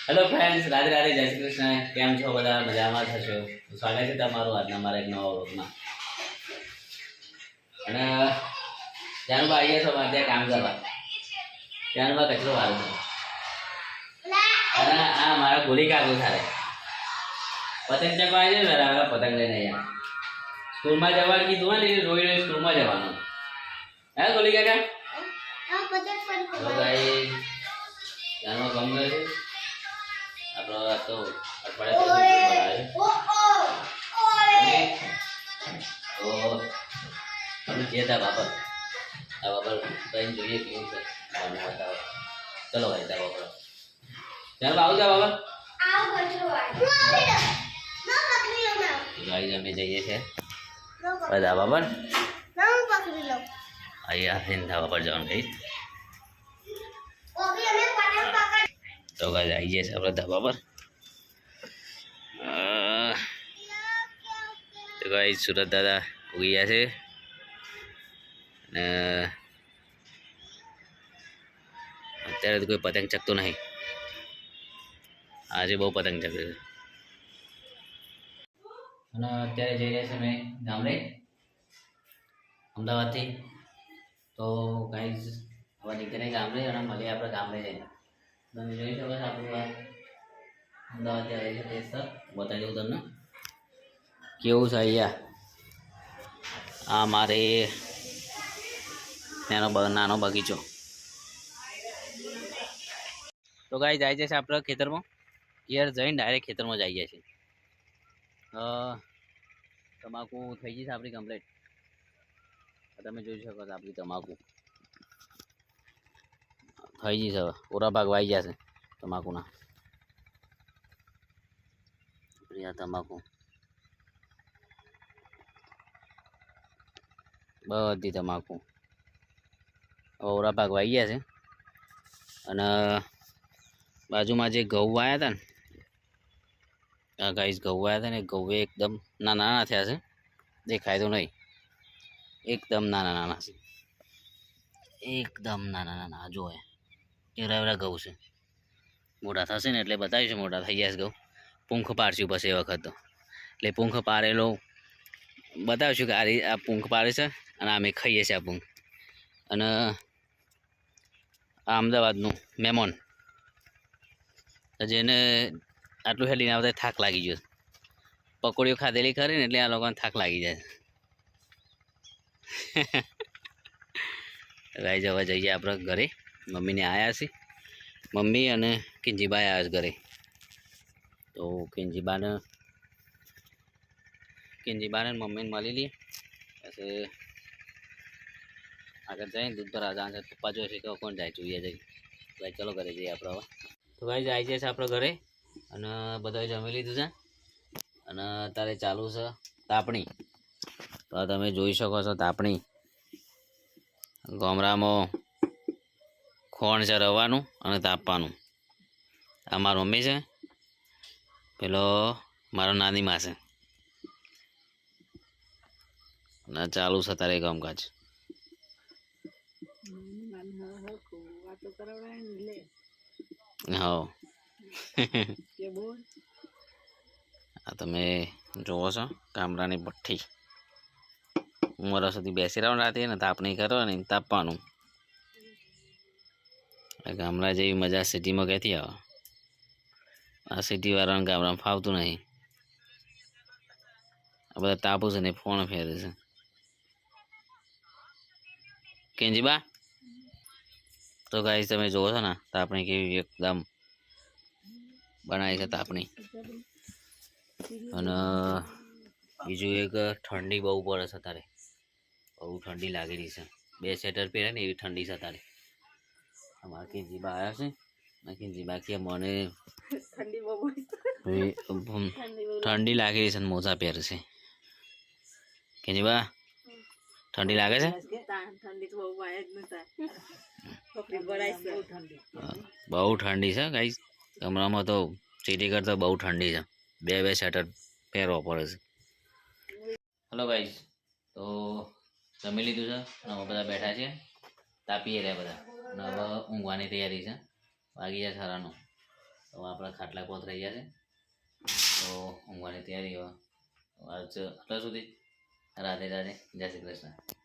Hello friends, Radhe Radhe, જય શ્રી કૃષ્ણ. કેમ છો બધા? મજામાં થશો? સ્વાગત છે તમારું આજના મારા એક નવા વ્લોગમાં. અને ત્યાંનું બા આવીએ છો ત્યાં કામ કરવા. ત્યાંનું બા કચરો વાળું છે. અને આ મારા ગોલી કાકુ થાય પતંગ ચકવા આવી છે ને, પતંગ લઈને અહીંયા સ્કૂલમાં જવાનું કીધું ને, રોઈ રોઈ સ્કૂલમાં જવાનું. હે ગોલી કાકા? તો ભાઈ ત્યાંનો કામ કરે છે. આપણો તો અઠવાડિયે તો અમે જે હતા બાબર આ બાબર કઈ જોઈએ કેવું છે. ચલો ભાઈ તા બાબર ચાલો આવું જા બાબર. ગાઈસ અમે જઈએ છે બધા બાબર અહીંયા ધાબા પર જવાનું કઈ તો ગાઈસ આવી જઈએ છે આપણે ધાબા પર. તો ગાઈસ સુરત દાદા ઉગી ગયા છે અને અત્યારે તો કોઈ પતંગ ચકતું નહીં. આજે બહુ પતંગ ચગે છે અને અત્યારે જઈ રહ્યા છે મેં ગામડે અમદાવાદથી. તો ગાઈસ હવે નીકળે ગામડે અને મળીએ આપણે ગામડે જઈને. તમે જોઈ શકો છો આપણું અમદાવાદથી આવે છે તે સ્થળ બતાવી દઉં તમને કેવું છે અહીંયા. આ મારે નાનો બગીચો. તો ગાઈસ જાય છે આપણે ખેતરમાં. ઘેર જઈને ડાયરેક્ટ ખેતરમાં જઈએ છીએ. તમાકુ થઈ ગઈ છે આપણી કમ્પ્લીટ. તમે જોઈ શકો છો આપણી તમાકુ થઈ ગઈ છે. હવે ઓરા ભાગ વાઈ ગયા છે તમાકુના. આ તમાકુ બધી તમાકુ ઓરા ભાગ વાઈ ગયા છે. અને બાજુમાં જે ઘઉં વાયા હતા ને, ગાઈસ ઘઉં વાયા હતા ને, ઘઉં એકદમ નાના થયા છે. દેખાય તો નહીં, એકદમ નાના છે. એકદમ નાના જો એવડા ઘઉં છે. મોટા થશે ને એટલે બતાવીશું. મોટા થઈ જશે ઘઉં. પૂંખ પાડશું પછી એ વખત તો. એટલે પૂંખ પાડેલો બતાવીશું કે આ પૂંખ પાડે છે અને અમે ખાઈએ છીએ આ પૂંખ. અને આ અમદાવાદનું મહેમાન જેને આટલું હેલીને આવતા થાક લાગી ગયો. પકોડીઓ ખાધેલી ખરી ને એટલે આ લોકોને થાક લાગી જાય. ભાઈ જવા જઈએ આપણે ઘરે. મમ્મીને આવ્યા છે. મમ્મી અને કિંજીબાઈ આવ્યા છે ઘરે. તો કિંજીબાને મમ્મીને મળી લઈએ. પછી આગળ જઈને દૂધ ભરા જવાનું છે. પપ્પા જોઈશે કે કોણ જાય જોઈએ જઈ. ભાઈ ચલો ઘરે જઈએ આપણે હવે. તો ભાઈ આવી જાય છે આપણે ઘરે અને બધા જમી લીધું છે. અને અત્યારે ચાલુ છે તાપણી. તો તમે જોઈ શકો છો તાપણી. ગામડામાં ખોણ છે રવાનું અને તાપવાનું. આ મારો મમ્મી છે, પેલો મારો નાની માં છે. અને ચાલુ છે તારે કામકાજ. હા આ તમે જોવો છો ગામડાની ભઠ્ઠી. ઉંમર સુધી બેસી રહો રાતે ને તાપણી કરો ને તાપવાનું. ગામડા જેવી મજા સિટીમાં ક્યાંથી આવે? આ સિટી વાળાને ગામડામાં ફાવતું નહીં. આ બધા તાપુ છે ને ફોન ફેરે છે. કેંજીબા તો ગાઈસ તમે જોવો છો ને તાપણી કેવી એકદમ બનાવી છે તાપણી. અને બીજું એક ઠંડી બહુ પડે છે તારે. બહુ ઠંડી લાગેલી છે. 2 સ્વેટર પહેરે ને એવી ઠંડી છે તારે. અમારા કિંજીબા આવ્યા છે. કિંજીબા કે મને ઠંડી લાગેલી છે ને મોજા પહેરે છે. કિંજીબા ઠંડી લાગે છે? બહુ ઠંડી છે ગાઈસ. ગામડામાં તો સિટી કરતા બહુ ઠંડી છે. 2 સ્વેટર પહેરવા પડે છે. હેલો ગાઈસ, તો જમી લીધું છે અને હવે બધા બેઠા છે. તાપીએ રહ્યા બધા અને હવે ઊંઘવાની તૈયારી છે. વાગી જાય 9:30. તો આપણે આપણા ખાટલા કોથરાઈ ગયા છે તો ઊંઘવાની તૈયારી હવે આજ આટલા સુધી રાધે રાધે જય શ્રી કૃષ્ણ